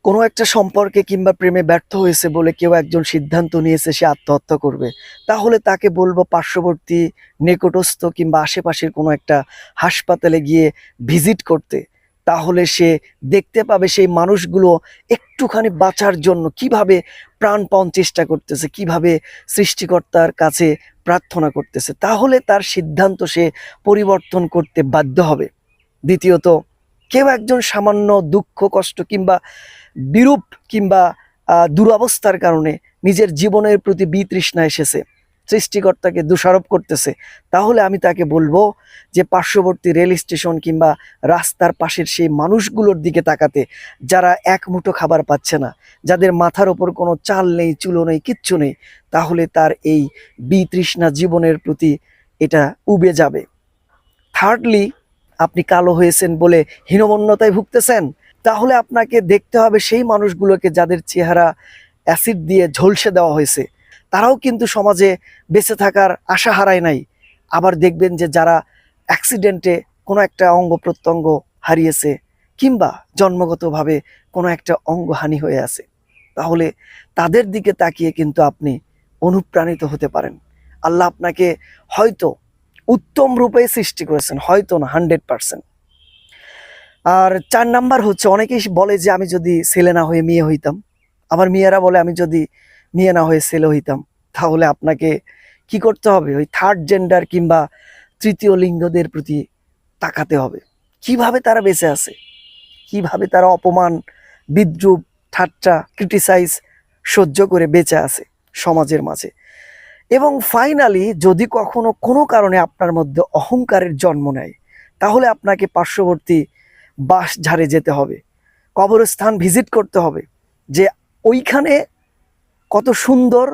কোনো একটা সম্পর্কে কিংবা প্রেমে ব্যর্থ হয়েছে বলে কেউ একজন সিদ্ধান্ত নিয়েছে সে আত্মহত্যা করবে, তাহলে তাকে বলবো পার্শ্ববর্তী, নিকটস্থ কিংবা আশেপাশের কোনো একটা হাসপাতালে গিয়ে ভিজিট করতে। তাহলে সে দেখতে পাবে সেই মানুষগুলো একটুখানি বাঁচার জন্য কিভাবে প্রাণপণ চেষ্টা করতেছে, কিভাবে সৃষ্টিকর্তার কাছে প্রার্থনা করতেছে। তাহলে তার সিদ্ধান্ত সে পরিবর্তন করতে বাধ্য হবে। দ্বিতীয়ত, কেউ একজন সামান্য দুঃখ কষ্ট কিংবা বিরূপ কিংবা দুরবস্থার কারণে নিজের জীবনের প্রতি বিতৃষ্ণা এসেছে, সৃষ্টিকর্তাকে দোষারোপ করতেছে, তাহলে আমি তাকে বলবো যে পার্শ্ববর্তী রেল স্টেশন কিংবা রাস্তার পাশের সেই মানুষগুলোর দিকে তাকাতে, যারা এক মুঠো খাবার পাচ্ছে না, যাদের মাথার ওপর কোনো চাল নেই, চুলো নেই, কিচ্ছু নেই। তাহলে তার এই বিতৃষ্ণা জীবনের প্রতি এটা উবে যাবে। থার্ডলি, আপনি কালো হয়েছেন বলে হীনমন্যতায় ভুগতেছেন, তাহলে আপনাকে দেখতে হবে সেই মানুষগুলোকে যাদের চেহারা অ্যাসিড দিয়ে ঝলসে দেওয়া হয়েছে, তারাও কিন্তু সমাজে বেঁচে থাকার আশা হারায় নাই। আবার দেখবেন যে যারা অ্যাক্সিডেন্টে কোনো একটা অঙ্গ প্রত্যঙ্গ হারিয়েছে কিংবা জন্মগতভাবে কোনো একটা অঙ্গহানি হয়ে আছে, তাহলে তাদের দিকে তাকিয়ে কিন্তু আপনি অনুপ্রাণিত হতে পারেন। আল্লাহ আপনাকে হয়তো উত্তম রূপে সৃষ্টি করেছেন, হয়তো না 100%। আর 4 নাম্বার হচ্ছে, অনেকেই বলে যে আমি যদি ছেলে না হয়ে মেয়ে হইতাম, আবার মেয়েরা বলে আমি যদি মেয়ে না হয়ে ছেলে হইতাম। তাহলে আপনাকে কি করতে হবে? ওই থার্ড জেন্ডার কিংবা তৃতীয় লিঙ্গদের প্রতি তাকাতে হবে, কিভাবে তারা বেঁচে আছে, কিভাবে তারা অপমান, বিদ্রূপ, ঠাট্টা, ক্রিটিসাইজ সহ্য করে বেঁচে আছে সমাজের মাঝে। এবং ফাইনালি, যদি কখনো কোনো কারণে আপনার মধ্যে অহংকারের জন্ম নেয়, তাহলে আপনাকে পার্শ্ববর্তী বাঁশঝাড়ে যেতে হবে, কবরস্থান ভিজিট করতে হবে, যে ওইখানে কত সুন্দর,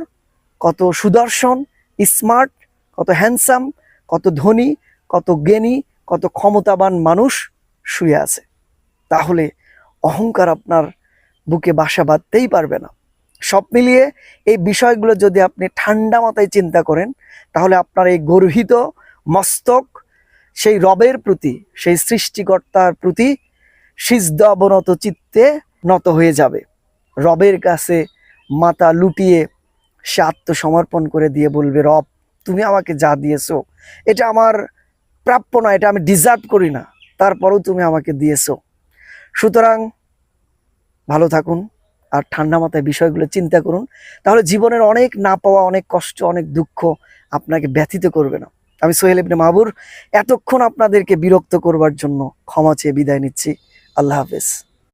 কত সুদর্শন, স্মার্ট, কত হ্যান্ডসাম, কত ধনী, কত জ্ঞানী, কত ক্ষমতাবান মানুষ শুয়ে আছে। তাহলে অহংকার আপনার বুকে বাসা বাঁধতেই পারবে না। সব মিলিয়ে এই বিষয়গুলো যদি আপনি ঠান্ডা মাথায় চিন্তা করেন, তাহলে আপনার এই গর্হিত মস্তক সেই রবের প্রতি, সেই সৃষ্টিকর্তার প্রতি সিজদা অবনত চিত্তে নত হয়ে যাবে। রবের কাছে মাথা লুটিয়ে সে আত্মসমর্পণ করে দিয়ে বলবে, রব, তুমি আমাকে যা দিয়েছো এটা আমার প্রাপ্য না, এটা আমি ডিজার্ভ করি না, তারপরেও তুমি আমাকে দিয়েছো। সুতরাং ভালো থাকুন আর ঠান্ডা মাথায় বিষয়গুলো চিন্তা করুন, তাহলে জীবনের অনেক না পাওয়া, অনেক কষ্ট, অনেক দুঃখ আপনাকে ব্যথিত করবে না। আমি সোহেল ইবনে মাহবুর এতক্ষণ আপনাদেরকে বিরক্ত করবার জন্য ক্ষমা চেয়ে বিদায় নিচ্ছি। আল্লাহ হাফেজ।